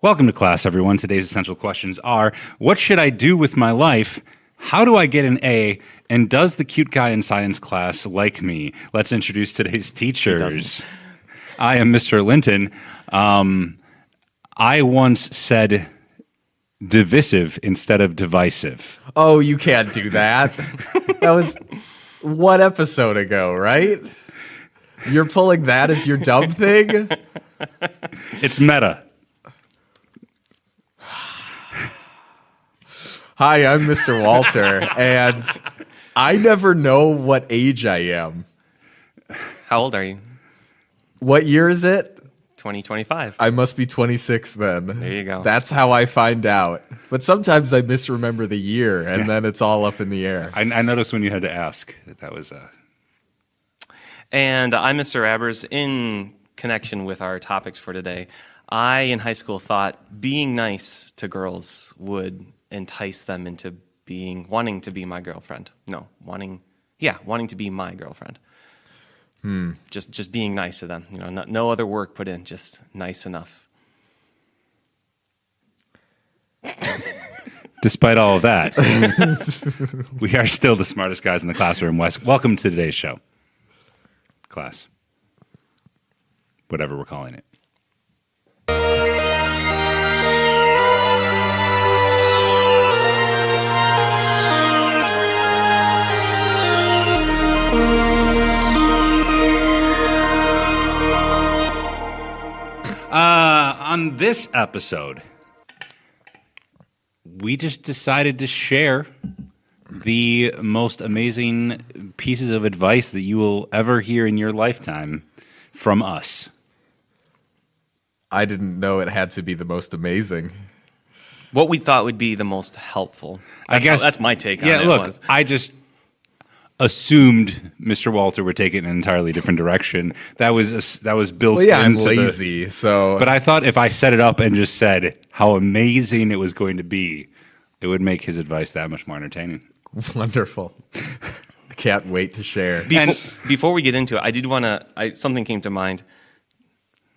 Welcome to class, everyone. Today's essential questions are, what should I do with my life? How do I get an A? And does the cute guy in science class like me? Let's introduce today's teachers. I am Mr. Linton. I once said divisive instead of divisive. Oh, you can't do that. That was one episode ago, right? You're pulling that as your dumb thing? It's meta. Hi, I'm Mr. Walter, and I never know what age I am. How old are you? What year is it? 2025. I must be 26 then. There you go. That's how I find out. But sometimes I misremember the year, and then it's all up in the air. I noticed when you had to ask that was And I'm Mr. Abbers. In connection with our topics for today, I, in high school, thought being nice to girls would entice them into wanting to be my girlfriend. No, wanting to be my girlfriend. Just being nice to them. No other work put in, just nice enough. Despite all of that, we are still the smartest guys in the classroom. Wes, welcome to today's show. Class. Whatever we're calling it. On this episode, we just decided to share the most amazing pieces of advice that you will ever hear in your lifetime from us. I didn't know it had to be the most amazing. What we thought would be the most helpful. That's my take on it. Look, I just assumed Mr. Walter would take it in an entirely different direction. That was built Well, yeah, into I'm lazy, so. But I thought if I set it up and just said how amazing it was going to be, it would make his advice that much more entertaining. Wonderful. I can't wait to share. Before we get into it, I did want to. Something came to mind.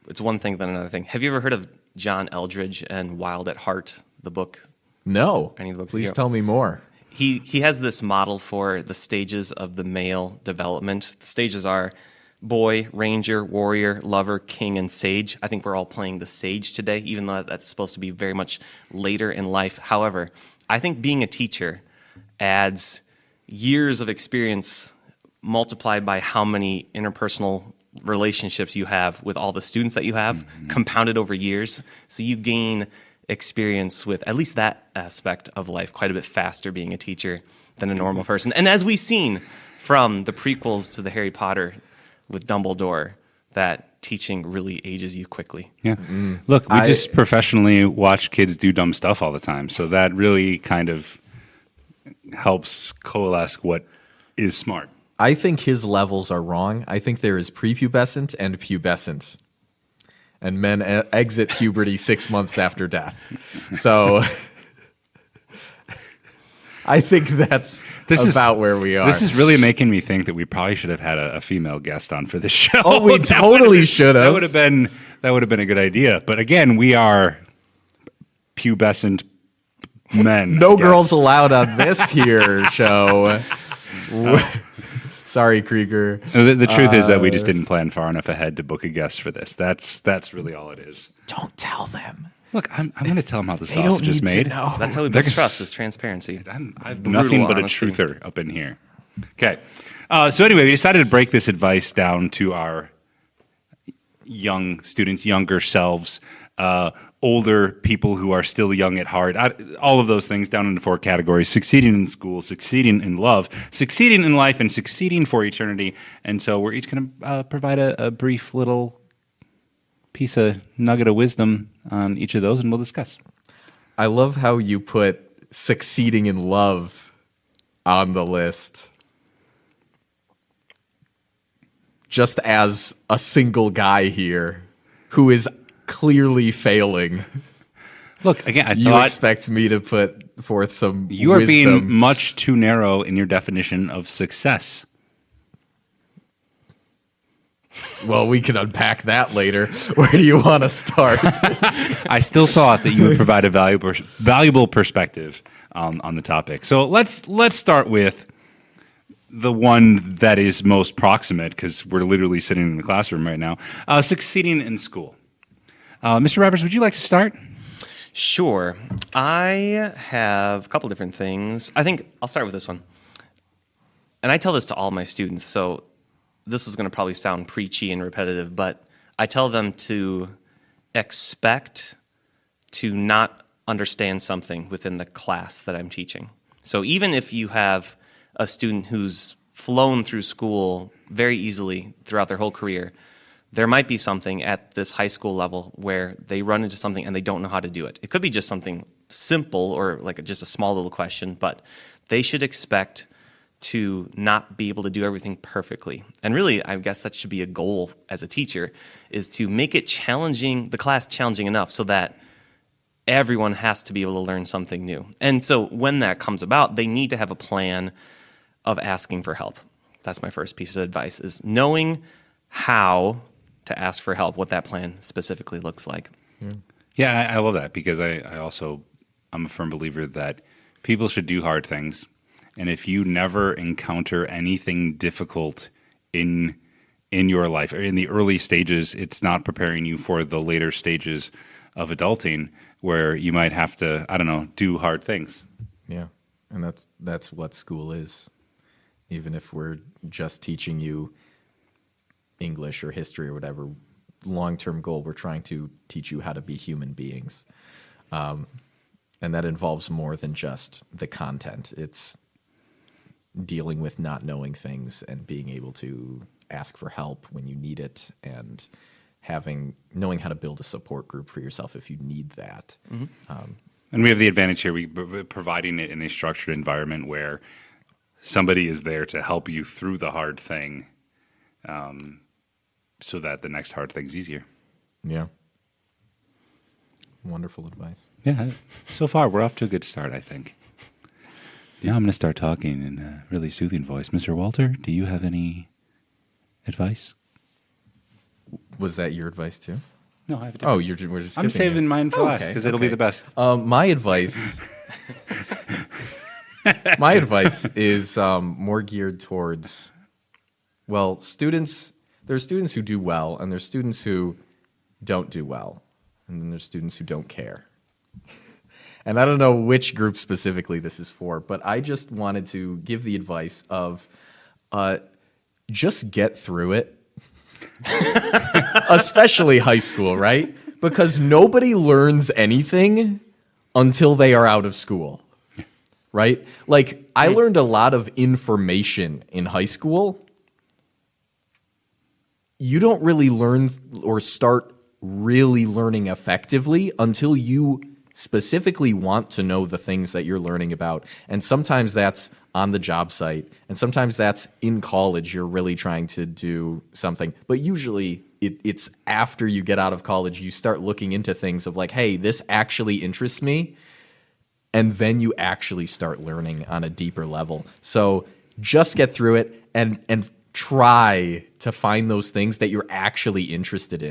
It's one thing, then another thing. Have you ever heard of John Eldridge and Wild at Heart, the book? No. Any of the books Please here? tell me more. He has this model for the stages of the male development. The stages are boy, ranger, warrior, lover, king, and sage. I think we're all playing the sage today, even though that's supposed to be very much later in life. However, I think being a teacher adds years of experience multiplied by how many interpersonal relationships you have with all the students that you have, compounded over years. So you gain experience with at least that aspect of life quite a bit faster being a teacher than a normal person. And as we've seen from the prequels to the Harry Potter with Dumbledore, that teaching really ages you quickly. Yeah. Look, we just professionally watch kids do dumb stuff all the time. So that really kind of helps coalesce what is smart. I think his levels are wrong. I think there is prepubescent and pubescent. And men exit puberty 6 months after death. So I think that's about where we are. This is really making me think that we probably should have had a female guest on for this show. Oh, we totally should have. That would have been a good idea. But again, we are pubescent men. No girls allowed on this here show. Sorry, Krieger. The truth is that we just didn't plan far enough ahead to book a guest for this. That's really all it is. Don't tell them. Look, I'm going to tell them how the They don't sausage is need made. to know. That's how we build trust, is transparency. I've Brutal nothing but a honesty. truther up in here. Okay. So anyway, we decided to break this advice down to our young students, younger selves, older people who are still young at heart, all of those things down into 4 categories: succeeding in school, succeeding in love, succeeding in life, and succeeding for eternity. And so we're each going to provide a brief little piece of nugget of wisdom on each of those, and we'll discuss. I love how you put succeeding in love on the list. Just as a single guy here who is clearly failing. Look, again, I You thought expect me to put forth some you are being wisdom. much too narrow in your definition of success. Well, we can unpack that later. Where do you want to start? I still thought that you would provide a valuable perspective on the topic. So let's start with the one that is most proximate, because we're literally sitting in the classroom right now. Succeeding in school. Mr. Roberts, would you like to start? Sure. I have a couple different things. I think I'll start with this one. And I tell this to all my students, so this is going to probably sound preachy and repetitive, but I tell them to expect to not understand something within the class that I'm teaching. So even if you have a student who's flown through school very easily throughout their whole career, there might be something at this high school level where they run into something and they don't know how to do it. It could be just something simple or like just a small little question, but they should expect to not be able to do everything perfectly. And really, I guess that should be a goal as a teacher, is to make it challenging, the class challenging enough so that everyone has to be able to learn something new. And so when that comes about, they need to have a plan of asking for help. That's my first piece of advice, is knowing how to ask for help, what that plan specifically looks like. Yeah, I love that, because I'm a firm believer that people should do hard things. And if you never encounter anything difficult in your life, or in the early stages, it's not preparing you for the later stages of adulting, where you might have to, do hard things. Yeah, and that's what school is. Even if we're just teaching you English or history or whatever, long-term goal, we're trying to teach you how to be human beings. And that involves more than just the content. It's dealing with not knowing things and being able to ask for help when you need it, and knowing how to build a support group for yourself if you need that. Mm-hmm. And we have the advantage here, providing it in a structured environment where somebody is there to help you through the hard thing, so that the next hard thing's easier. Yeah. Wonderful advice. Yeah, so far we're off to a good start, I think. Now I'm going to start talking in a really soothing voice. Mr. Walter, do you have any advice? Was that your advice too? No, I have a different. Oh, we're just I'm skipping saving it. mine for last, because it'll be the best. My advice is more geared towards, students. There are students who do well, and there's students who don't do well, and then there's students who don't care. And I don't know which group specifically this is for, but I just wanted to give the advice of just get through it. Especially high school, right? Because nobody learns anything until they are out of school, right? Like, I learned a lot of information in high school. You don't really learn or start really learning effectively until you specifically want to know the things that you're learning about. And sometimes that's on the job site, and sometimes that's in college. You're really trying to do something. But usually it's after you get out of college, you start looking into things of like, hey, this actually interests me. And then you actually start learning on a deeper level. So just get through it and try to find those things that you're actually interested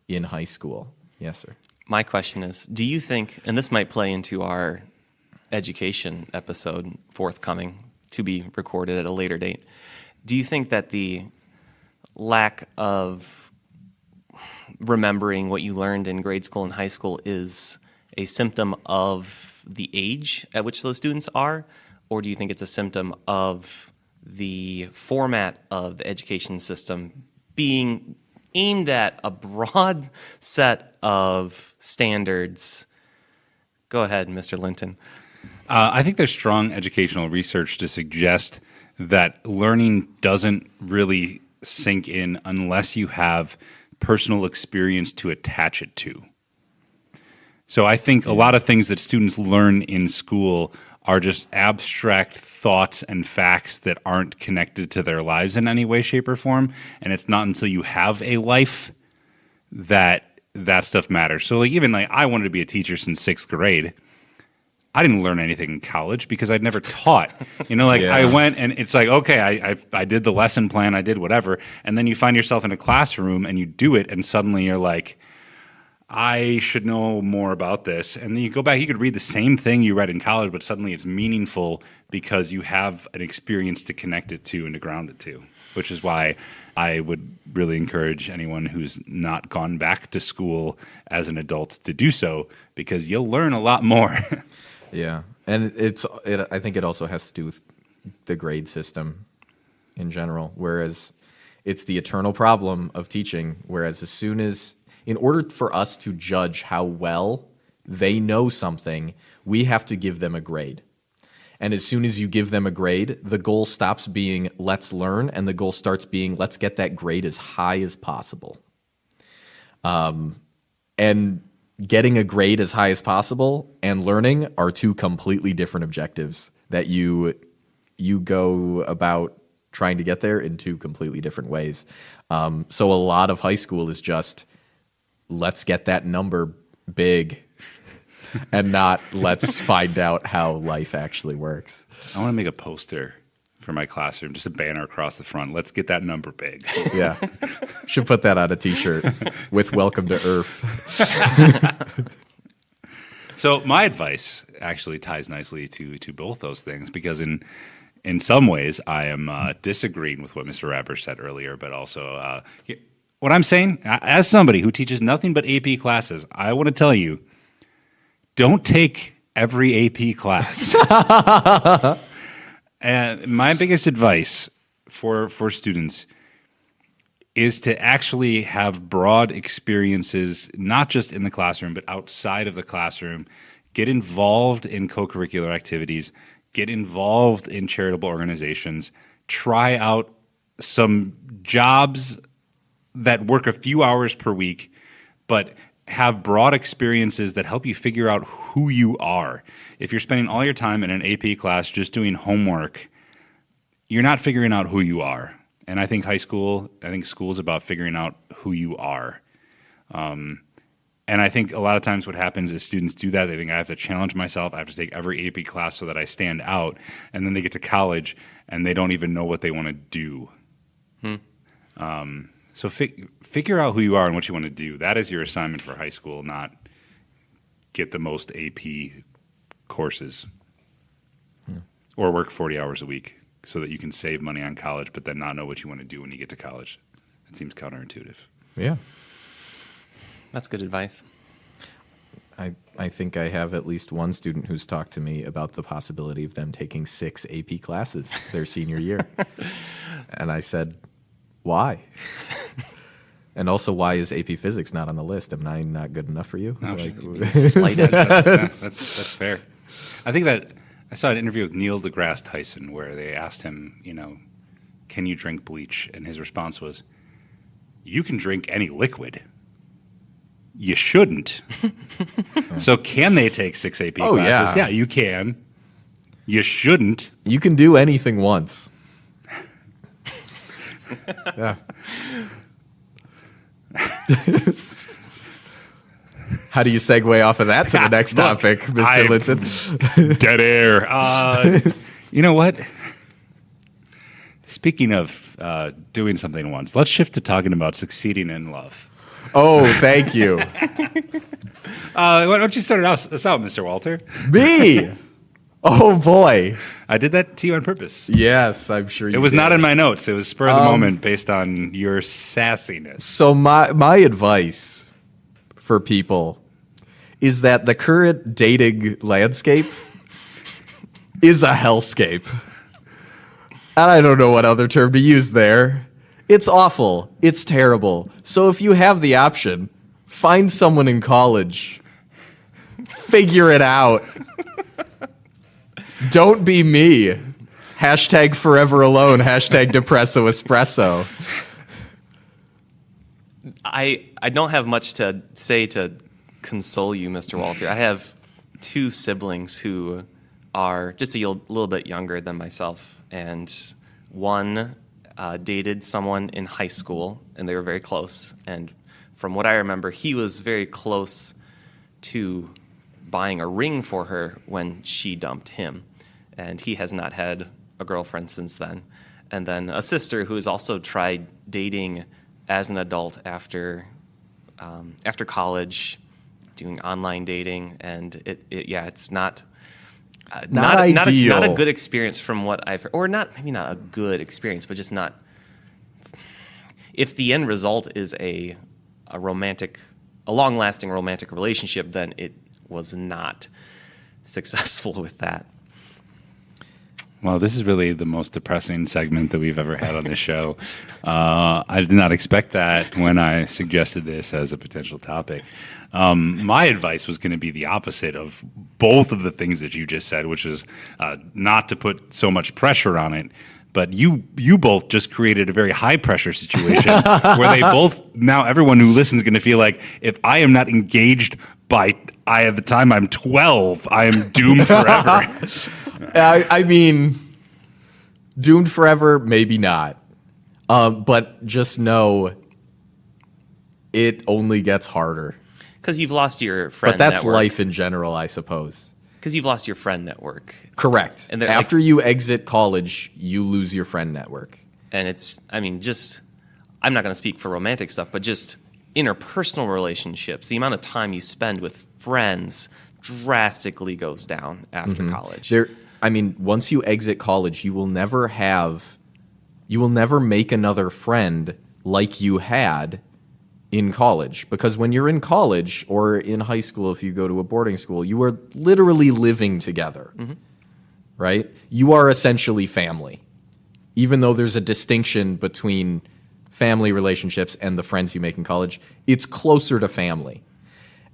in high school. Yes, sir. My question is, do you think, and this might play into our education episode forthcoming to be recorded at a later date, do you think that the lack of remembering what you learned in grade school and high school is a symptom of the age at which those students are, or do you think it's a symptom of the format of the education system being aimed at a broad set of standards? Go ahead, Mr. Linton. I think there's strong educational research to suggest that learning doesn't really sink in unless you have personal experience to attach it to. So I think a lot of things that students learn in school are just abstract thoughts and facts that aren't connected to their lives in any way, shape, or form. And it's not until you have a life that stuff matters. So I wanted to be a teacher since 6th grade, I didn't learn anything in college because I'd never taught. Like Yeah. I went and it's like, okay, I did the lesson plan, I did whatever. And then you find yourself in a classroom and you do it and suddenly you're like, I should know more about this. And then you go back, you could read the same thing you read in college, but suddenly it's meaningful because you have an experience to connect it to and to ground it to, which is why I would really encourage anyone who's not gone back to school as an adult to do so because you'll learn a lot more. Yeah, and I think it also has to do with the grade system in general. Whereas it's the eternal problem of teaching. Whereas in order for us to judge how well they know something, we have to give them a grade. And as soon as you give them a grade, the goal stops being let's learn, and the goal starts being let's get that grade as high as possible. And getting a grade as high as possible and learning are two completely different objectives that you go about trying to get there in two completely different ways. So a lot of high school is just let's get that number big and not let's find out how life actually works. I want to make a poster for my classroom, just a banner across the front. Let's get that number big. Yeah. Should put that on a t-shirt with welcome to Earth. So my advice actually ties nicely to both those things because in some ways I am disagreeing with what Mr. Rapper said earlier, but also what I'm saying, as somebody who teaches nothing but AP classes, I want to tell you, don't take every AP class. And my biggest advice for students is to actually have broad experiences, not just in the classroom, but outside of the classroom. Get involved in co-curricular activities. Get involved in charitable organizations. Try out some jobs that work a few hours per week, but have broad experiences that help you figure out who you are. If you're spending all your time in an AP class just doing homework, you're not figuring out who you are. And I think school is about figuring out who you are. And I think a lot of times what happens is students do that. They think I have to challenge myself. I have to take every AP class so that I stand out. And then they get to college and they don't even know what they want to do. So figure out who you are and what you want to do. That is your assignment for high school, not get the most AP courses or work 40 hours a week so that you can save money on college but then not know what you want to do when you get to college. It seems counterintuitive. Yeah. That's good advice. I think I have at least one student who's talked to me about the possibility of them taking 6 AP classes their senior year. And I said, why? And also, why is AP Physics not on the list? Am I not good enough for you? No, Slighted. That's fair. I think that I saw an interview with Neil deGrasse Tyson where they asked him, can you drink bleach? And his response was, you can drink any liquid. You shouldn't. So can they take 6 AP classes? Yeah. Yeah, you can. You shouldn't. You can do anything once. Yeah. How do you segue off of that to the next topic, Mr. Linton? Dead air. You know what? Speaking of doing something once, let's shift to talking about succeeding in love. Oh, thank you. Why don't you start us out, Mr. Walter? Me? Oh, boy. I did that to you on purpose. Yes, I'm sure you It was did. not in my notes. It was spur of the moment based on your sassiness. So my advice for people is that the current dating landscape is a hellscape. And I don't know what other term to use there. It's awful. It's terrible. So if you have the option, find someone in college. Figure it out. Don't be me. Hashtag forever alone. Hashtag depresso espresso. I don't have much to say to console you, Mr. Walter. I have 2 siblings who are just a little bit younger than myself, and one dated someone in high school, and they were very close. And from what I remember, he was very close to buying a ring for her when she dumped him. And he has not had a girlfriend since then. And then a sister who has also tried dating as an adult after college, doing online dating, and it's not not a good experience from what I've heard, or maybe not a good experience, but just not. If the end result is a long-lasting romantic relationship, then it was not successful with that. Well, this is really the most depressing segment that we've ever had on this show. I did not expect that when I suggested this as a potential topic. My advice was going to be the opposite of both of the things that you just said, which is not to put so much pressure on it. But you both just created a very high pressure situation where they both, now everyone who listens is going to feel like, if I am not engaged by the time I'm 12, I am doomed forever. I mean, doomed forever, maybe not. But just know it only gets harder. Because you've lost your friend network. But that's network. life in general, I suppose. Because you've lost your friend network. Correct. And after you exit college, you lose your friend network. And I'm not going to speak for romantic stuff, but just interpersonal relationships, the amount of time you spend with friends drastically goes down after college. Once you exit college, you will never make another friend like you had in college. Because when you're in college or in high school, if you go to a boarding school, you are literally living together, right? You are essentially family, even though there's a distinction between family relationships and the friends you make in college. It's closer to family.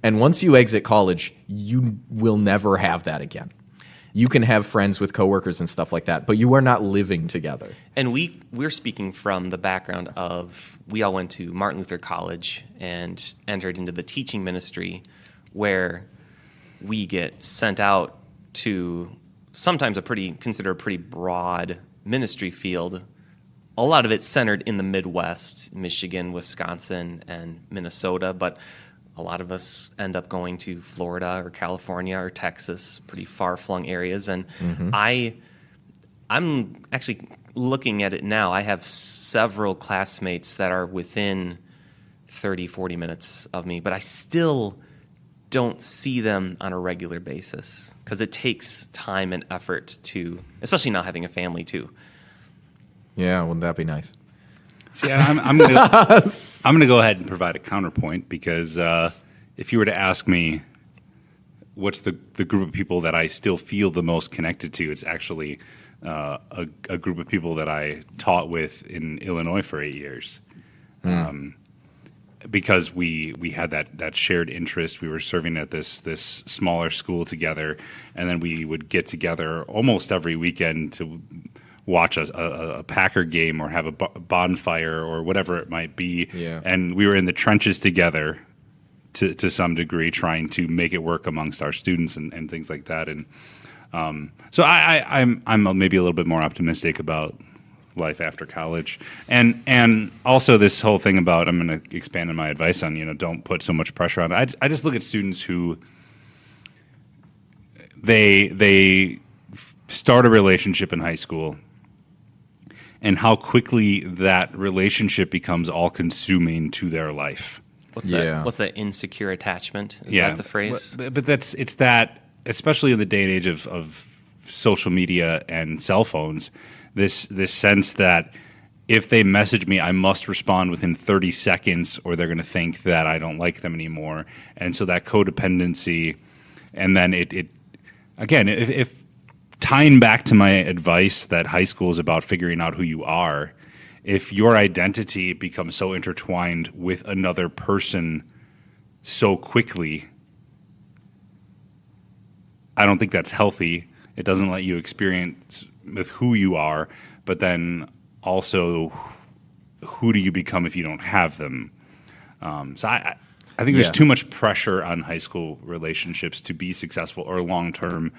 And once you exit college, you will never have that again. You can have friends with coworkers and stuff like that, but you are not living together. And we're speaking from the background of, we all went to Martin Luther College and entered into the teaching ministry, where we get sent out to sometimes considered a pretty broad ministry field. A lot of it centered in the Midwest, Michigan, Wisconsin, and Minnesota, but a lot of us end up going to Florida or California or Texas, pretty far-flung areas. And I'm actually looking at it now. I have several classmates that are within 30, 40 minutes of me, but I still don't see them on a regular basis because it takes time and effort to, especially not having a family too. Yeah, wouldn't that be nice? See, I'm going to go ahead and provide a counterpoint, because if you were to ask me what's the group of people that I still feel the most connected to, it's actually a group of people that I taught with in Illinois for 8 years. Because we had that shared interest. We were serving at this smaller school together, and then we would get together almost every weekend to watch a Packer game or have a bonfire or whatever it might be. Yeah. And we were in the trenches together to some degree, trying to make it work amongst our students and things like that. And so I'm maybe a little bit more optimistic about life after college. And also this whole thing about, I'm going to expand on my advice on, don't put so much pressure on it. I just look at students who they start a relationship in high school, and how quickly that relationship becomes all-consuming to their life. What's that insecure attachment? Is that the phrase? But it's that, especially in the day and age of social media and cell phones, this sense that if they message me, I must respond within 30 seconds or they're going to think that I don't like them anymore. And so that codependency, and then it again, if tying back to my advice that high school is about figuring out who you are, if your identity becomes so intertwined with another person so quickly, I don't think that's healthy. It doesn't let you experience with who you are, but then also who do you become if you don't have them? So I think there's too much pressure on high school relationships to be successful or long-term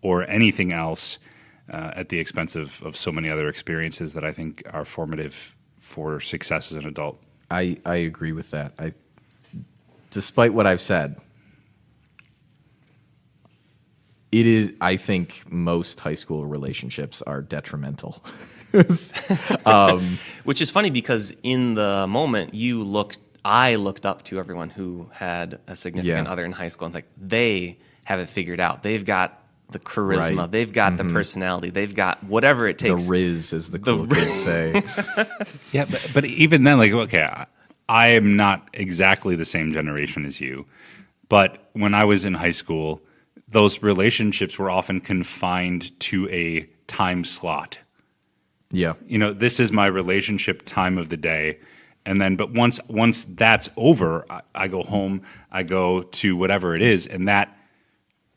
or anything else at the expense of so many other experiences that I think are formative for success as an adult. I agree with that. Despite what I've said, It is. I think most high school relationships are detrimental. Which is funny because in the moment I looked up to everyone who had a significant Yeah. other in high school and like they have it figured out. They've got the charisma, Right. they've got the personality, they've got whatever it The takes. Riz, as the cool kids say. Yeah, but even then, like, okay, I am not exactly the same generation as you, but when I was in high school, those relationships were often confined to a time slot. Yeah. You know, this is my relationship time of the day. And then, but once that's over, I go home, I go to whatever it is, and that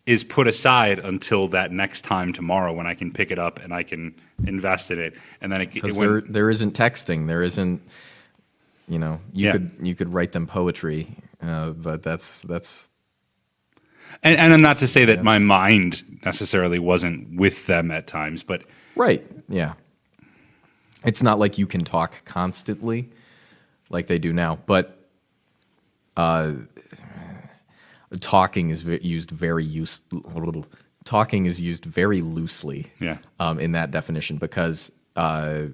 is put aside until that next time tomorrow when I can pick it up and I can invest in it. And then Because there isn't texting. There isn't, you Yeah. could write them poetry, but that's and I'm not to say that my mind necessarily wasn't with them at times, but right. Yeah. It's not like you can talk constantly like they do now, but talking is used very talking is used very loosely Yeah. in that definition because high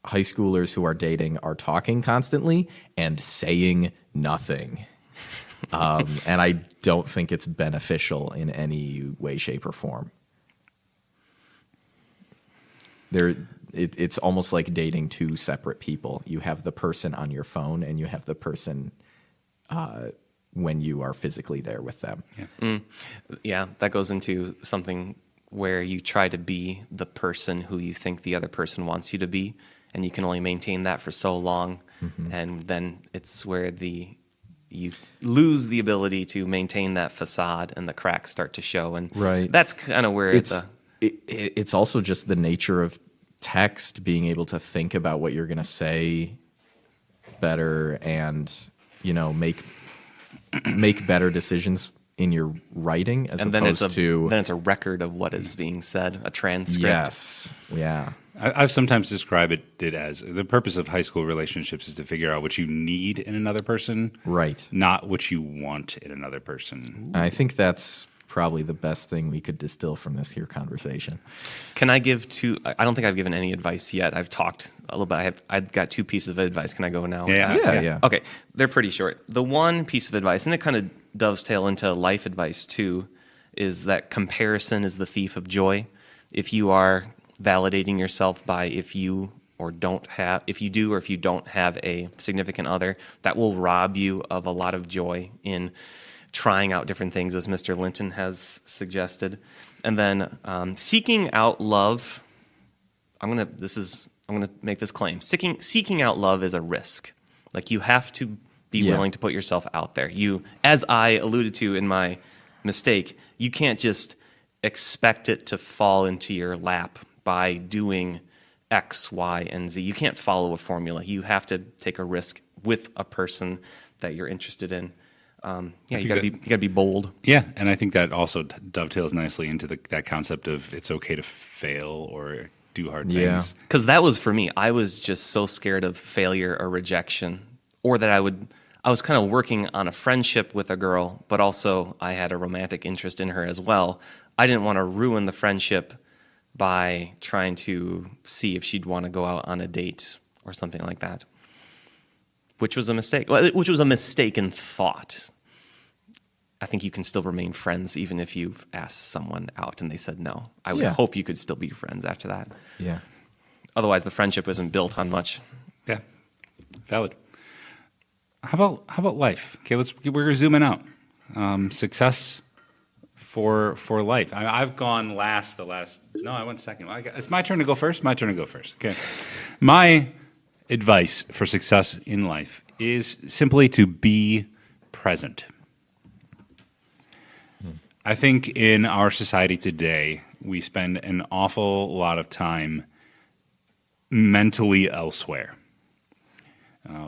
schoolers who are dating are talking constantly and saying nothing. And I don't think it's beneficial in any way, shape, or form. It's almost like dating two separate people. You have the person on your phone, and you have the person when you are physically there with them. Yeah, that goes into something where you try to be the person who you think the other person wants you to be, and you can only maintain that for so long, and then it's where you lose the ability to maintain that facade, and the cracks start to show, and Right. that's kind of where It's also just the nature of text, being able to think about what you're going to say better, and make better decisions in your writing as and then opposed to then it's a record of what is being said, a transcript. yes, yeah, I've sometimes described it as the purpose of high school relationships is to figure out what you need in another person, right. not what you want in another person. I think that's probably the best thing we could distill from this here conversation. Can I give two? I don't think I've given any advice yet. I've talked a little bit. I've got two pieces of advice. Can I go now? Yeah. Okay, they're pretty short. The one piece of advice, and it kind of dovetail into life advice too, is that comparison is the thief of joy. If you are validating yourself by if you do or if you don't have a significant other, that will rob you of a lot of joy in trying out different things, as Mr. Linton has suggested. And then seeking out love. I'm gonna make this claim. Seeking out love is a risk. Like, you have to be willing to put yourself out there. You, as I alluded to in my mistake, you can't just expect it to fall into your lap by doing X, Y, and Z. You can't follow a formula. You have to take a risk with a person that you're interested in. You gotta be bold. Yeah, and I think that also dovetails nicely into that concept of it's okay to fail or do hard Yeah. things. Because that was for me. I was just so scared of failure or rejection, or that I was kind of working on a friendship with a girl, but also I had a romantic interest in her as well. I didn't want to ruin the friendship by trying to see if she'd want to go out on a date or something like that, which was a mistake. Which was a mistaken thought. I think you can still remain friends even if you've asked someone out and they said no. I would hope you could still be friends after that. Yeah. Otherwise, the friendship isn't built on much. Yeah, valid. How about life? Okay, we're zooming out. Success for life. I've gone last. No, I went second. It's my turn to go first. Okay. My advice for success in life is simply to be present. I think in our society today, we spend an awful lot of time mentally elsewhere.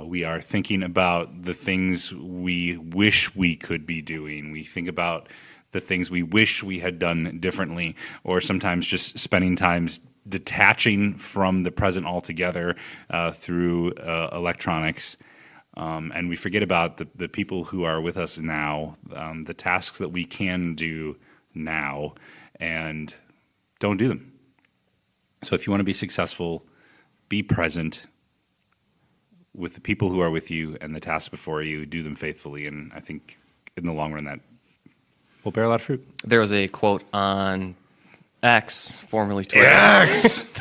We are thinking about the things we wish we could be doing. We think about the things we wish we had done differently, or sometimes just spending time detaching from the present altogether through electronics. And we forget about the people who are with us now, the tasks that we can do now and don't do them. So if you want to be successful, be present with the people who are with you and the tasks before you, do them faithfully. And I think in the long run that will bear a lot of fruit. There was a quote on X, formerly Twitter,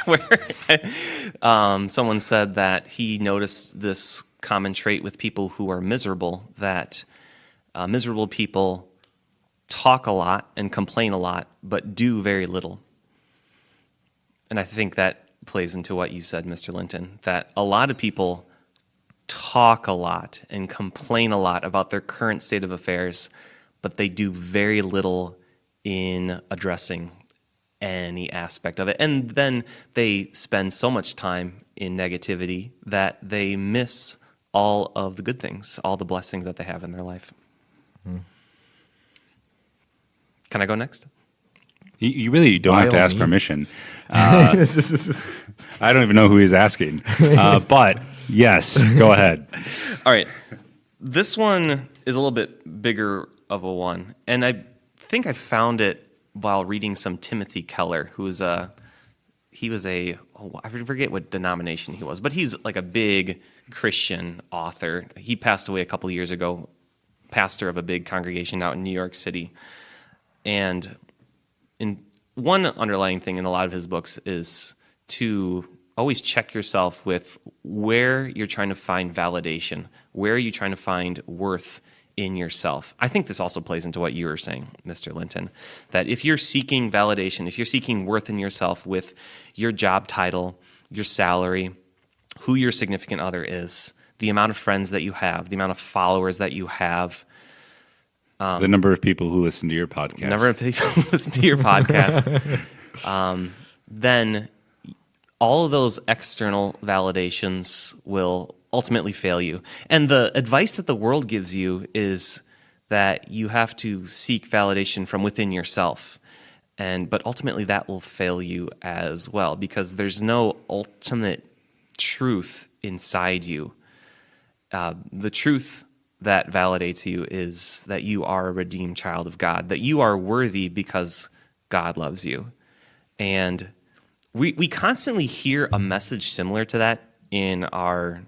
where someone said that he noticed this common trait with people who are miserable, that miserable people talk a lot and complain a lot, but do very little. And I think that plays into what you said, Mr. Linton, that a lot of people talk a lot and complain a lot about their current state of affairs, but they do very little in addressing any aspect of it. And then they spend so much time in negativity that they miss all of the good things, all the blessings that they have in their life. Can I go next? You really don't By have to all ask means. permission. I don't even know who he's asking. But yes, go ahead. All right. This one is a little bit bigger of a one. And I think I found it while reading some Timothy Keller, I forget what denomination he was, but he's like a big Christian author. He passed away a couple of years ago, pastor of a big congregation out in New York City. And in one underlying thing in a lot of his books is to always check yourself with where you're trying to find validation, where are you trying to find worth in yourself. I think this also plays into what you were saying, Mr. Linton, that if you're seeking validation, if you're seeking worth in yourself with your job title, your salary, who your significant other is, the amount of friends that you have, the amount of followers that you have, The number of people who listen to your podcast. number of people who listen to your podcast, then all of those external validations will ultimately fail you. And the advice that the world gives you is that you have to seek validation from within yourself. But ultimately that will fail you as well, because there's no ultimate truth inside you. The truth that validates you is that you are a redeemed child of God, that you are worthy because God loves you. And we constantly hear a message similar to that in our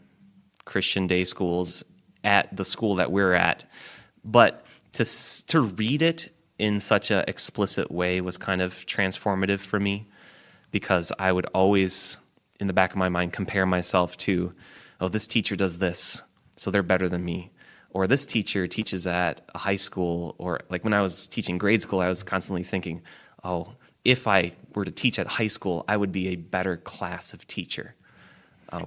Christian day schools at the school that we're at. But to read it in such an explicit way was kind of transformative for me, because I would always, in the back of my mind, compare myself to, oh, this teacher does this, so they're better than me. Or this teacher teaches at a high school, or like when I was teaching grade school, I was constantly thinking, oh, if I were to teach at high school, I would be a better class of teacher.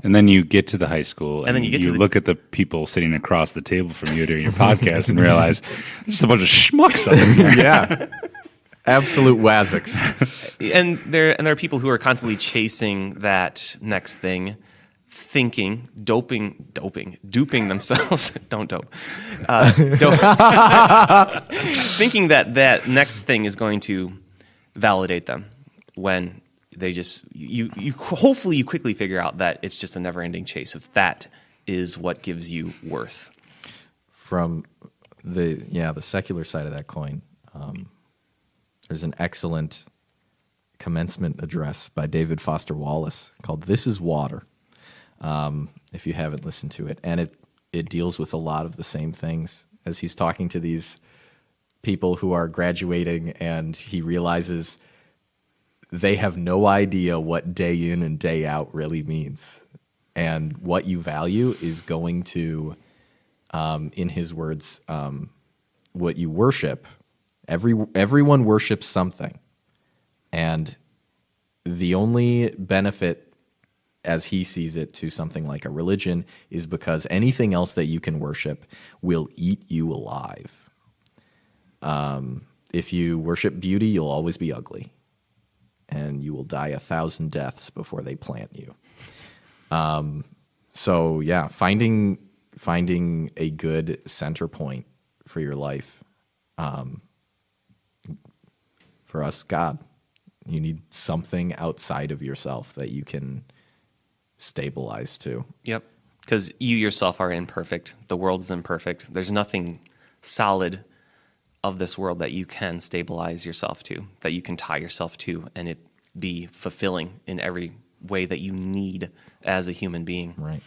And then you get to the high school and then you get to the- look at the people sitting across the table from you during your podcast and realize there's just a bunch of schmucks up in here. Yeah. Absolute waziks. And there are people who are constantly chasing that next thing, thinking, duping themselves. Don't dope. Thinking that next thing is going to validate them, when they just you hopefully you quickly figure out that it's just a never-ending chase. If that is what gives you worth. From the secular side of that coin, there's an excellent commencement address by David Foster Wallace called "This Is Water." If you haven't listened to it, and it deals with a lot of the same things as he's talking to these people who are graduating, and he realizes they have no idea what day in and day out really means, and what you value is going to, in his words, what you worship. Everyone worships something, and the only benefit, as he sees it, to something like a religion is because anything else that you can worship will eat you alive. If you worship beauty, you'll always be ugly, and you will die 1,000 deaths before they plant you. So yeah, finding a good center point for your life. For us, God, you need something outside of yourself that you can stabilize to. Yep. Because you yourself are imperfect. The world is imperfect. There's nothing solid of this world that you can stabilize yourself to, that you can tie yourself to, and it be fulfilling in every way that you need as a human being. Right.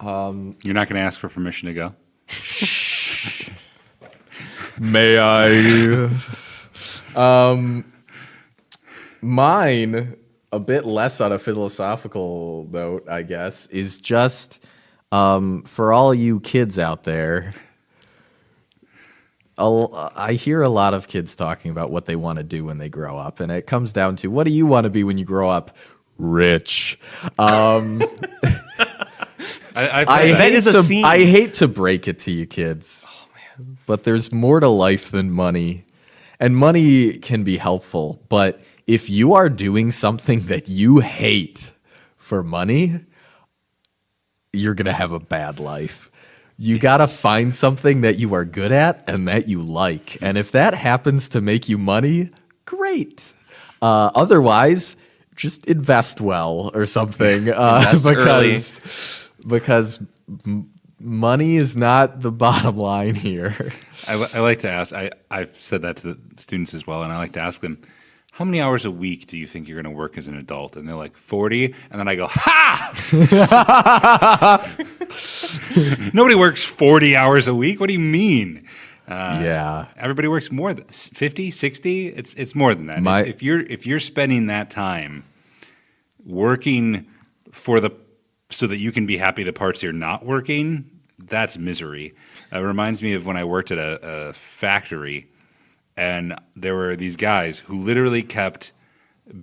You're not going to ask for permission to go? May I? Mine, a bit less on a philosophical note, I guess, is just for all you kids out there. I hear a lot of kids talking about what they want to do when they grow up, and it comes down to, what do you want to be when you grow up? Rich. I hate to break it to you kids, but there's more to life than money. And money can be helpful, but if you are doing something that you hate for money, you're going to have a bad life. You got to find something that you are good at and that you like. And if that happens to make you money, great. Otherwise, just invest well or something. Because money is not the bottom line here. I like to ask, I've said that to the students as well, and I like to ask them, how many hours a week do you think you're going to work as an adult? And they're like, 40. And then I go, ha! Nobody works 40 hours a week. What do you mean? Yeah. Everybody works more than 50, 60. It's more than that. If you're spending that time working so that you can be happy the parts you're not working, that's misery. It reminds me of when I worked at a factory, and there were these guys who literally kept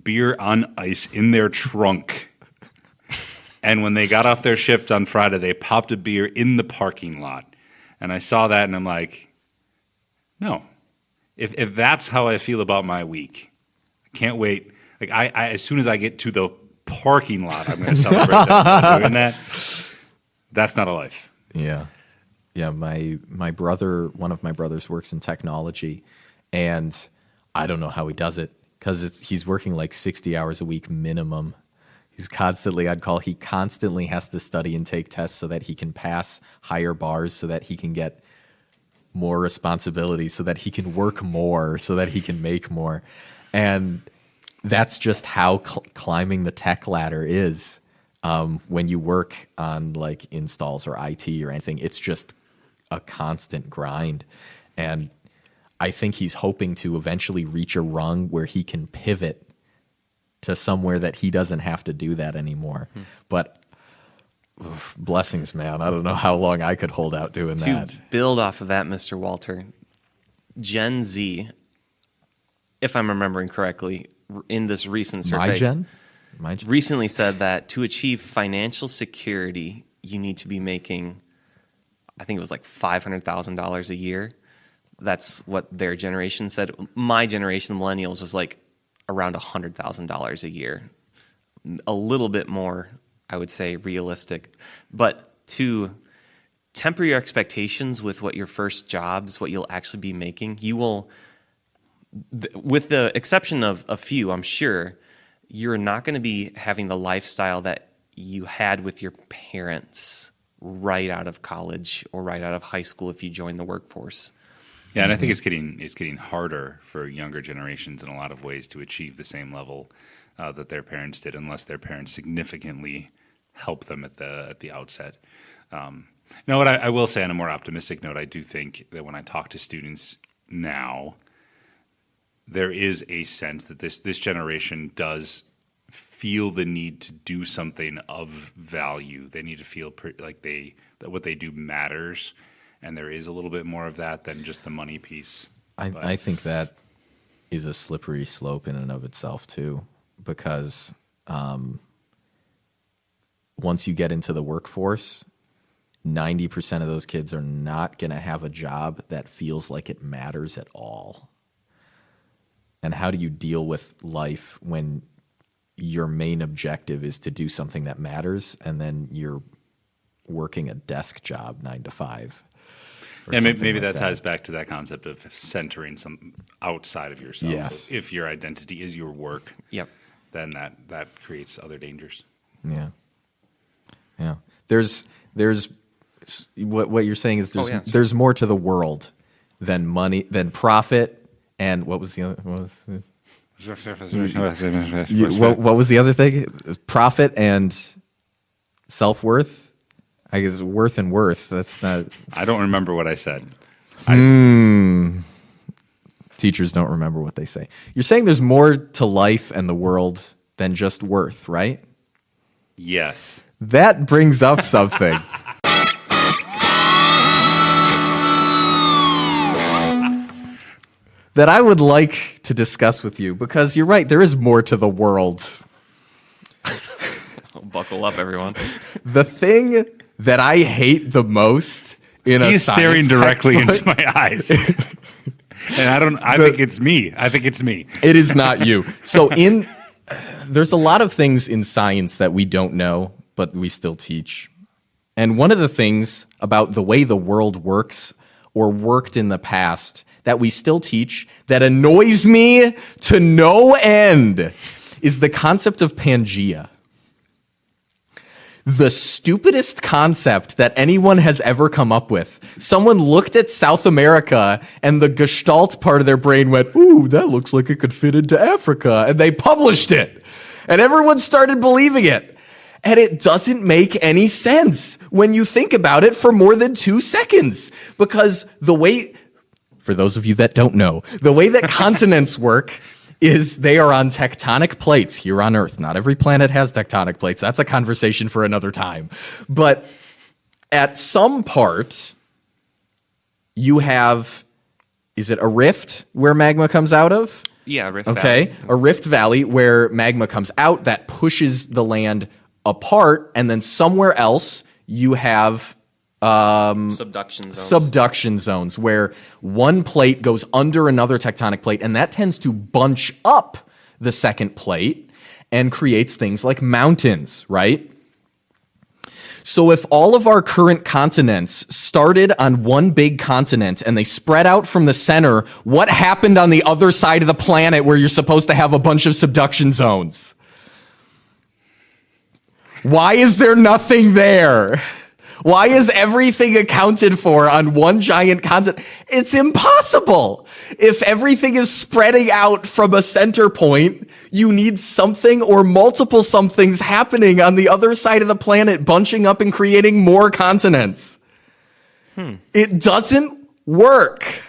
beer on ice in their trunk. And when they got off their shift on Friday, they popped a beer in the parking lot. And I saw that, and I'm like, no. If that's how I feel about my week, I can't wait. Like I as soon as I get to the parking lot, I'm going to celebrate that I'm doing that. That's not a life. Yeah. Yeah, my brother, one of my brothers works in technology, and I don't know how he does it, because he's working like 60 hours a week minimum. He's constantly on call. He constantly has to study and take tests so that he can pass higher bars, so that he can get more responsibility, so that he can work more, so that he can make more. And that's just how climbing the tech ladder is. When you work on like installs or IT or anything, it's just a constant grind. And I think he's hoping to eventually reach a rung where he can pivot to somewhere that he doesn't have to do that anymore. But blessings, man. I don't know how long I could hold out doing that. To build off of that, Mr. Walter, Gen Z, if I'm remembering correctly, in this recent survey, My gen? recently said that to achieve financial security, you need to be making, I think it was like $500,000 a year. That's what their generation said. My generation, millennials, was like around $100,000 a year. A little bit more, I would say, realistic. But to temper your expectations with what your first jobs, what you'll actually be making, you will, with the exception of a few, I'm sure, you're not going to be having the lifestyle that you had with your parents right out of college or right out of high school if you join the workforce. Yeah, and I think it's getting harder for younger generations in a lot of ways to achieve the same level that their parents did, unless their parents significantly help them at the outset. Now, what I will say on a more optimistic note, I do think that when I talk to students now, there is a sense that this generation does feel the need to do something of value. They need to feel like that what they do matters, and there is a little bit more of that than just the money piece. I think that is a slippery slope in and of itself too, because once you get into the workforce, 90% of those kids are not going to have a job that feels like it matters at all. And how do you deal with life when your main objective is to do something that matters, and then you're working a desk job 9 to 5? And maybe that ties back to that concept of centering some outside of yourself. Yes. If your identity is your work, Yep. then that creates other dangers. Yeah. There's What you're saying is yeah. there's more to the world than money, than profit, and what was the other? What was the other thing? Profit and self-worth. I guess worth and worth. That's not. I don't remember what I said. Teachers don't remember what they say. You're saying there's more to life and the world than just worth, right? Yes. That brings up something. That I would like to discuss with you, because you're right, there is more to the world. Buckle up, everyone. The thing that I hate the most in He's staring directly into textbook, my eyes. And I think it's me. I think it's me. it is not you. So there's a lot of things in science that we don't know, but we still teach. And one of the things about the way the world works or worked in the past that we still teach that annoys me to no end is the concept of Pangea. The stupidest concept that anyone has ever come up with. Someone looked at South America and the Gestalt part of their brain went, ooh, that looks like it could fit into Africa. And they published it. And everyone started believing it. And it doesn't make any sense when you think about it for more than 2 seconds. Because the way, for those of you that don't know, the way that continents work is they are on tectonic plates here on Earth. Not every planet has tectonic plates. That's a conversation for another time. But at some part, you have, is it a rift where magma comes out of? Yeah, Rift Okay, Valley. a rift valley where magma comes out that pushes the land apart, and then somewhere else you have subduction zones where one plate goes under another tectonic plate, and that tends to bunch up the second plate and creates things like mountains, right? So if all of our current continents started on one big continent and they spread out from the center, what happened on the other side of the planet where you're supposed to have a bunch of subduction zones? Why is there nothing there? Why is everything accounted for on one giant continent? It's impossible. If everything is spreading out from a center point, you need something or multiple somethings happening on the other side of the planet, bunching up and creating more continents. It doesn't work.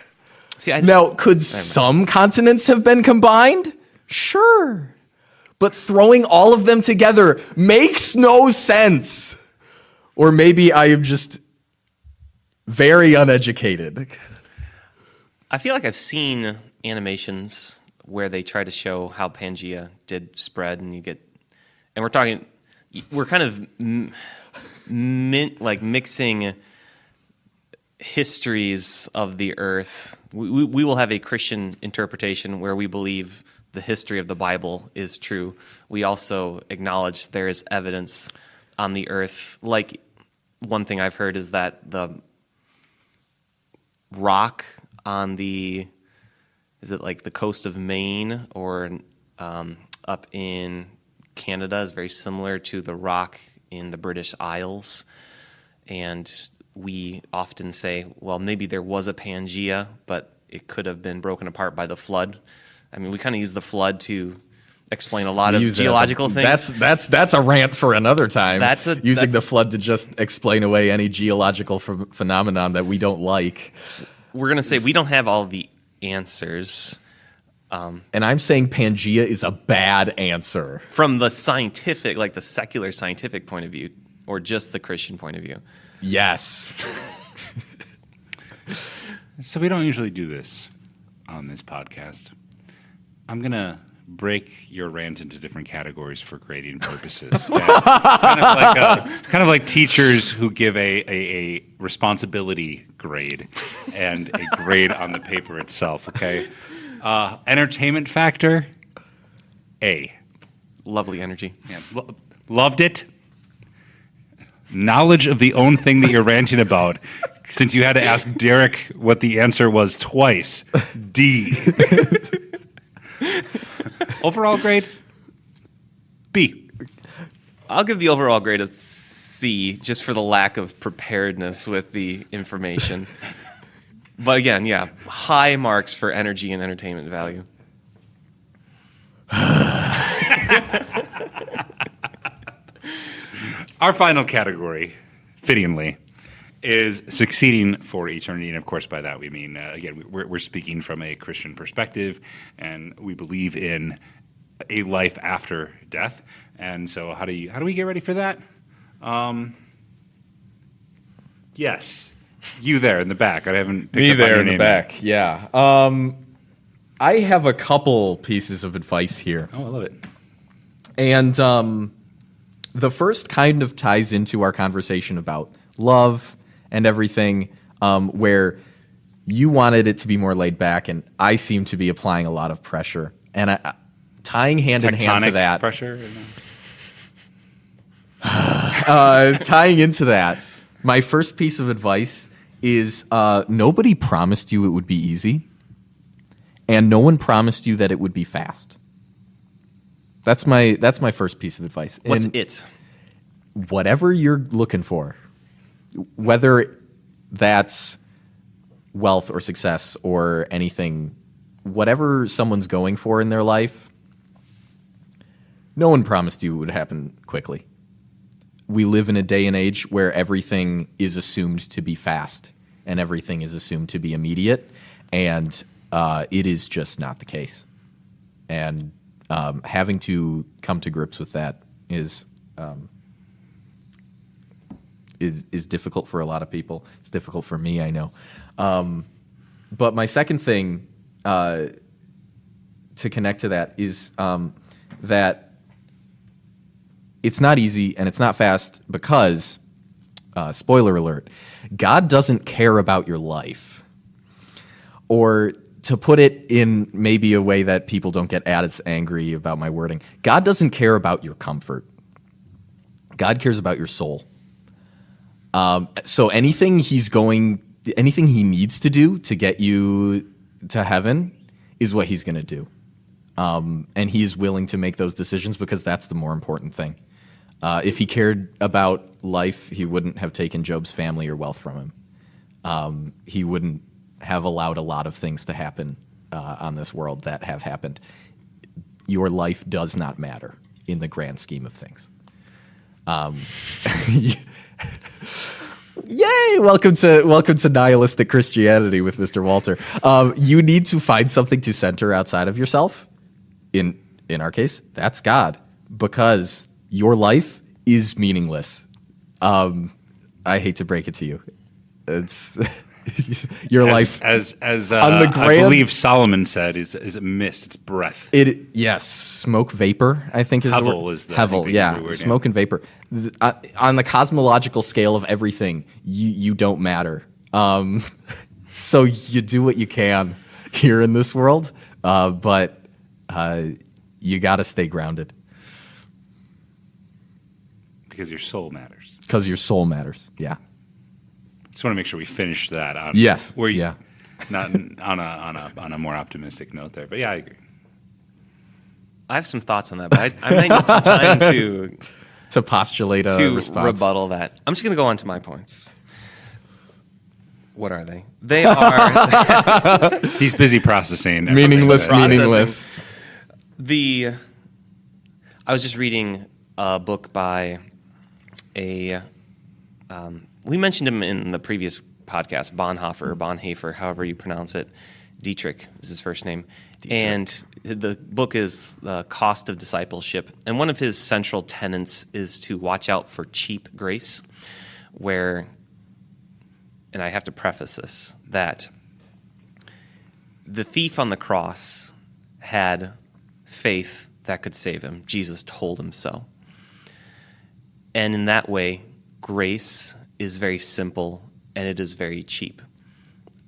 See, Now, could some continents have been combined? Sure. But throwing all of them together makes no sense. Or maybe I am just very uneducated. I feel like I've seen animations where they try to show how Pangea did spread, and we're kind of mixing histories of the earth. We will have a Christian interpretation where we believe the history of the Bible is true. We also acknowledge there is evidence on the earth. Like, one thing I've heard is that the rock on is it like the coast of Maine or up in Canada is very similar to the rock in the British Isles. And we often say, well, maybe there was a Pangea, but it could have been broken apart by the flood. I mean, we kind of use the flood to explain a lot of geological things. That's a rant for another time. Using that's the flood to just explain away any geological phenomenon that we don't like. We're going to say we don't have all the answers. And I'm saying Pangea is a bad answer. From the scientific, like the secular scientific point of view, or just the Christian point of view. Yes. So we don't usually do this on this podcast. I'm going to break your rant into different categories for grading purposes. Okay? kind of like teachers who give a responsibility grade and a grade on the paper itself. Okay, entertainment factor, A. Lovely energy. Yeah, loved it. Knowledge of the own thing that you're ranting about, since you had to ask Derek what the answer was twice, D. Overall grade, B. I'll give the overall grade a C. C just for the lack of preparedness with the information. But again, yeah, high marks for energy and entertainment value. Our final category, fittingly, is succeeding for eternity. And of course, by that we mean, again, we're speaking from a Christian perspective, and we believe in a life after death. And so how do we get ready for that? Yes. You there in the back. I haven't picked Me up on there your in the name back, yeah. I have a couple pieces of advice here. yet. Oh, I love it. And the first kind of ties into our conversation about love and everything, where you wanted it to be more laid back, and I seem to be applying a lot of pressure. And tying hand in hand to Tectonic that, pressure. tying into that, my first piece of advice is nobody promised you it would be easy, and no one promised you that it would be fast. That's my first piece of advice. What's And it? whatever you're looking for, whether that's wealth or success or anything, whatever someone's going for in their life, no one promised you it would happen quickly. We live in a day and age where everything is assumed to be fast and everything is assumed to be immediate, and it is just not the case. And having to come to grips with that is difficult for a lot of people. It's difficult for me, I know. But my second thing to connect to that is that it's not easy and it's not fast because, spoiler alert, God doesn't care about your life. Or to put it in maybe a way that people don't get as angry about my wording, God doesn't care about your comfort. God cares about your soul. So anything he needs to do to get you to heaven is what he's going to do. And he is willing to make those decisions because that's the more important thing. If he cared about life, he wouldn't have taken Job's family or wealth from him. He wouldn't have allowed a lot of things to happen on this world that have happened. Your life does not matter in the grand scheme of things. Yay! Welcome to nihilistic Christianity with Mr. Walter. You need to find something to center outside of yourself. In our case, that's God, because your life is meaningless. I hate to break it to you. It's your life as on the I grand- believe Solomon said is a mist. It's breath. Yes, smoke vapor, I think is Hevel the word. is the- I think Hevel, the yeah, Hebrew word, yeah. smoke and vapor. On the cosmological scale of everything, you don't matter. So you do what you can here in this world, but you got to stay grounded Because your soul matters. because your soul matters. Yeah. Just want to make sure we finish that on Yes. where you, Yeah. not on a more optimistic note there. But yeah, I agree. I have some thoughts on that, but I might need some time To postulate a to response. rebuttal that. I'm just going to go on to my points. What are they? They are He's busy processing. Meaningless, Processing. meaningless. I was just reading a book by we mentioned him in the previous podcast, Bonhoeffer or Bonhoeffer, however you pronounce it. Dietrich is his first name. And the book is The Cost of Discipleship. And one of his central tenets is to watch out for cheap grace, where, and I have to preface this, that the thief on the cross had faith that could save him. Jesus told him so. And in that way, grace is very simple and it is very cheap.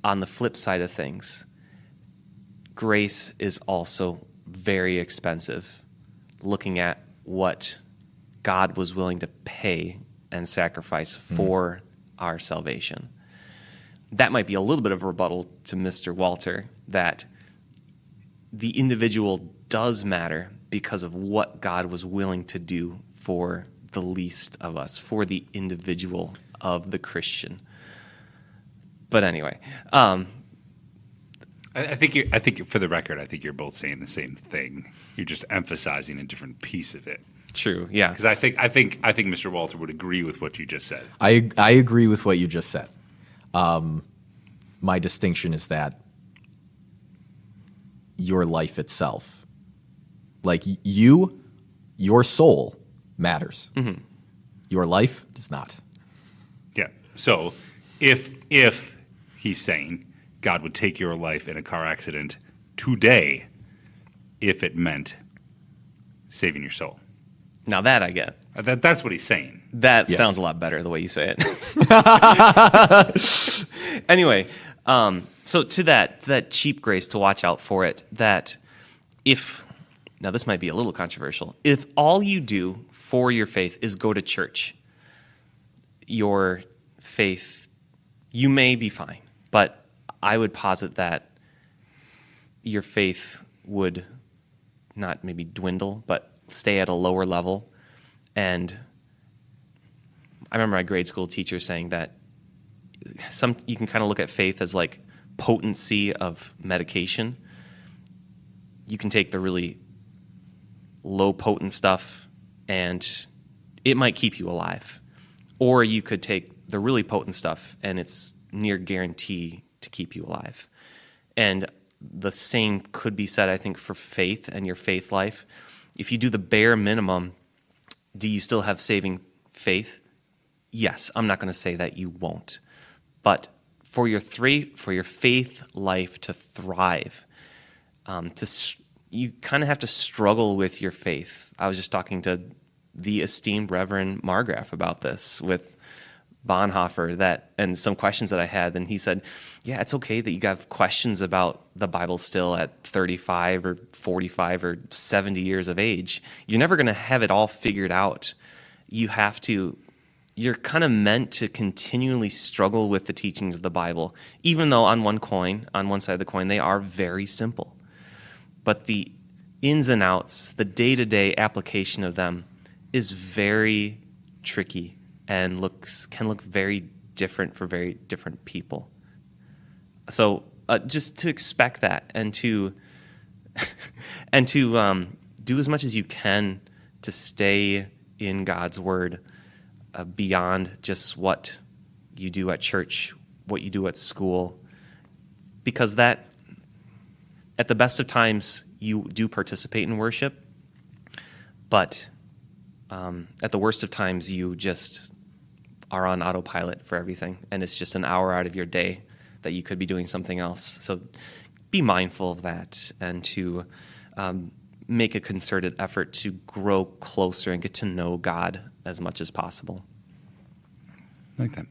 On the flip side of things, grace is also very expensive, looking at what God was willing to pay and sacrifice for our salvation. That might be a little bit of a rebuttal to Mr. Walter, that the individual does matter because of what God was willing to do for the least of us, for the individual of the Christian. But anyway, I think for the record, I think you're both saying the same thing. You're just emphasizing a different piece of it. true, yeah. Because I think Mr. Walter would agree with what you just said. I agree with what you just said. My distinction is that your life itself, like your soul matters. Mm-hmm. Your life does not. Yeah. So if he's saying God would take your life in a car accident today, if it meant saving your soul, Now that I get. that's what he's saying. That Yes. sounds a lot better the way you say it. Anyway, so to that cheap grace, to watch out for it, that if, now this might be a little controversial, if all you do for your faith is go to church, your faith, you may be fine, but I would posit that your faith would not maybe dwindle, but stay at a lower level. And I remember my grade school teacher saying that you can kind of look at faith as like potency of medication. You can take the really low potent stuff and it might keep you alive. Or you could take the really potent stuff and it's near guarantee to keep you alive. And the same could be said, I think, for faith and your faith life. If you do the bare minimum, do you still have saving faith? Yes, I'm not going to say that you won't. But for your faith life to thrive, you kind of have to struggle with your faith. I was just talking to the esteemed Reverend Margraf about this with Bonhoeffer, and some questions that I had, and he said, yeah, it's okay that you have questions about the Bible still at 35 or 45 or 70 years of age. You're never going to have it all figured out. You're kind of meant to continually struggle with the teachings of the Bible, even though on one side of the coin, they are very simple. But the ins and outs, the day-to-day application of them is very tricky and can look very different for very different people. So just to expect that and to do as much as you can to stay in God's Word beyond just what you do at church, what you do at school, because that, at the best of times, you do participate in worship, but at the worst of times, you just are on autopilot for everything, and it's just an hour out of your day that you could be doing something else. So be mindful of that and to make a concerted effort to grow closer and get to know God as much as possible. I like that.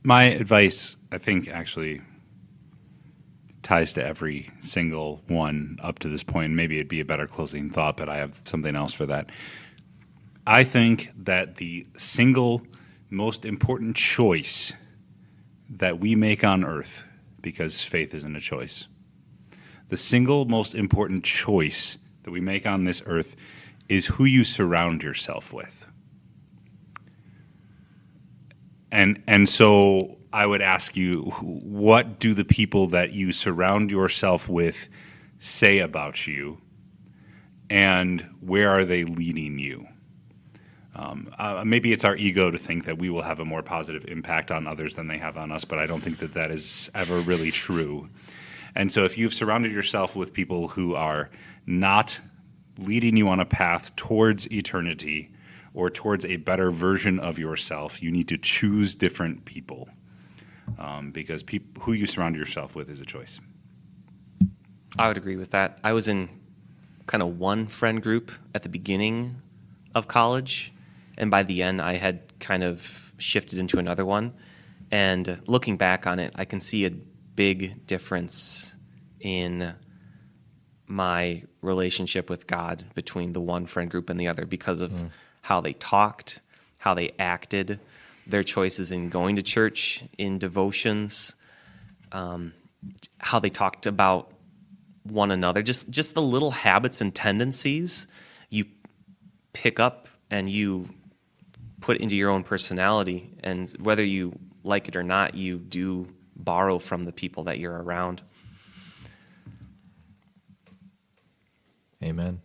My advice, I think, actually ties to every single one up to this point. Maybe it'd be a better closing thought, but I have something else for that. I think that the single most important choice that we make on earth, because faith isn't a choice, the single most important choice that we make on this earth is who you surround yourself with. And so I would ask you, what do the people that you surround yourself with say about you, and where are they leading you? Maybe it's our ego to think that we will have a more positive impact on others than they have on us, but I don't think that is ever really true. And so if you've surrounded yourself with people who are not leading you on a path towards eternity or towards a better version of yourself, you need to choose different people, because who you surround yourself with is a choice. I would agree with that. I was in kind of one friend group at the beginning of college, and by the end I had kind of shifted into another one. And looking back on it, I can see a big difference in my relationship with God between the one friend group and the other because of how they talked, how they acted, their choices in going to church, in devotions, how they talked about one another, just the little habits and tendencies you pick up and you put into your own personality, and whether you like it or not, you do borrow from the people that you're around. Amen.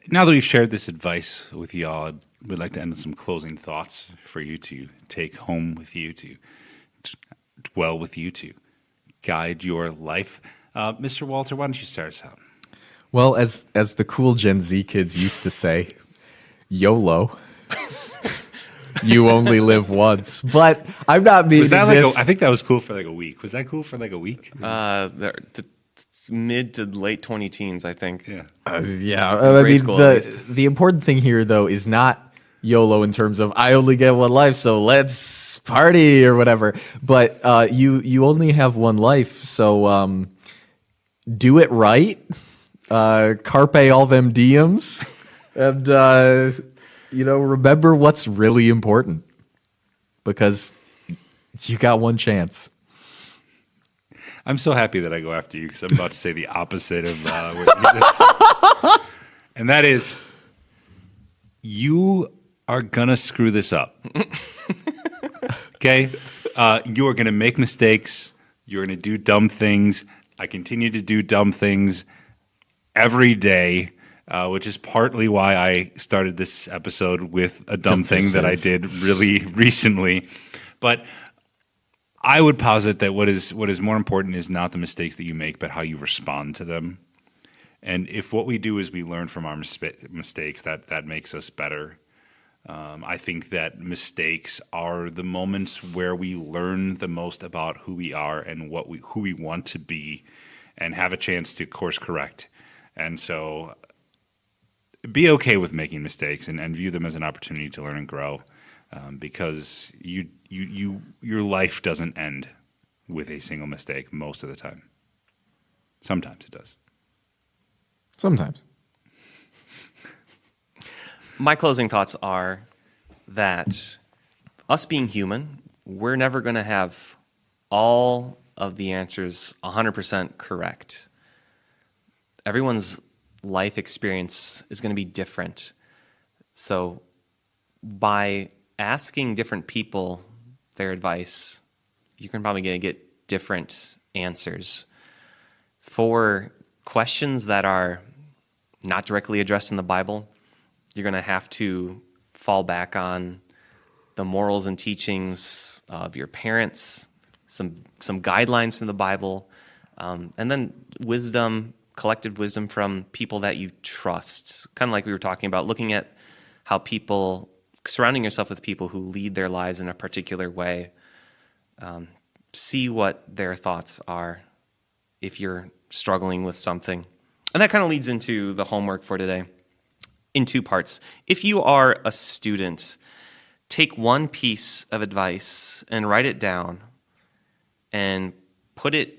Now that we've shared this advice with y'all, we'd like to end with some closing thoughts for you to take home with you, to dwell with you, to guide your life. Mr. Walter, why don't you start us out? Well, as the cool Gen Z kids used to say, YOLO. You only live once. But I'm not meaning Was that this. I think that was cool for like a week. Was that cool for like a week? Mid to late 20 teens, I think. Yeah. Yeah, I grade mean, school, at least. the important thing here, though, is not YOLO in terms of I only get one life, so let's party or whatever. But you only have one life, so do it right. Carpe all them diems, and remember what's really important, because you got one chance. I'm so happy that I go after you because I'm about to say the opposite of what you just and that is, you are gonna screw this up. Okay? You are gonna make mistakes. You're gonna do dumb things. I continue to do dumb things every day, which is partly why I started this episode with a dumb thing that I did really recently. But I would posit that what is more important is not the mistakes that you make, but how you respond to them. And if what we do is we learn from our mistakes, that makes us better. I think that mistakes are the moments where we learn the most about who we are and who we want to be, and have a chance to course correct. And so, be okay with making mistakes and view them as an opportunity to learn and grow. Because your life doesn't end with a single mistake most of the time. Sometimes it does. Sometimes. My closing thoughts are that us being human, we're never going to have all of the answers 100% correct. Everyone's life experience is going to be different. So by asking different people their advice, you can probably get different answers. For questions that are not directly addressed in the Bible, you're going to have to fall back on the morals and teachings of your parents, some guidelines from the Bible, and then wisdom, collective wisdom from people that you trust. Kind of like we were talking about, looking at how surrounding yourself with people who lead their lives in a particular way. See what their thoughts are if you're struggling with something. And that kind of leads into the homework for today in two parts. If you are a student, take one piece of advice and write it down and put it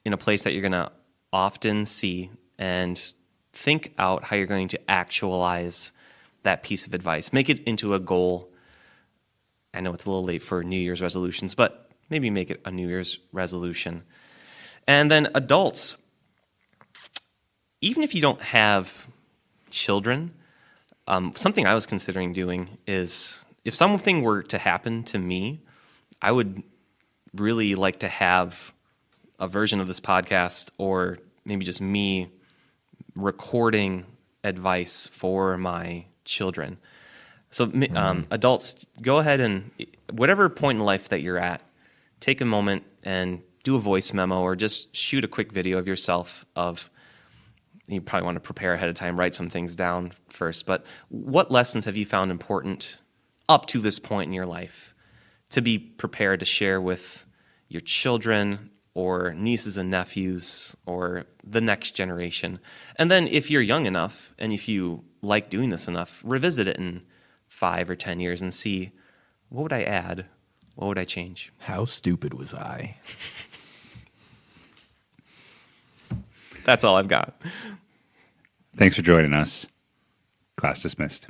in a place that you're going to often see, and think out how you're going to actualize that piece of advice. Make it into a goal. I know it's a little late for New Year's resolutions, but maybe make it a New Year's resolution. And then adults, even if you don't have children, something I was considering doing is, if something were to happen to me, I would really like to have a version of this podcast, or maybe just me recording advice for my children. So adults, go ahead and, whatever point in life that you're at, take a moment and do a voice memo, or just shoot a quick video of yourself. You probably want to prepare ahead of time, write some things down first, but what lessons have you found important up to this point in your life to be prepared to share with your children or nieces and nephews or the next generation? And then if you're young enough and if you like doing this enough, revisit it in 5 or 10 years and see, what would I add? What would I change? How stupid was I? That's all I've got. Thanks for joining us. Class dismissed.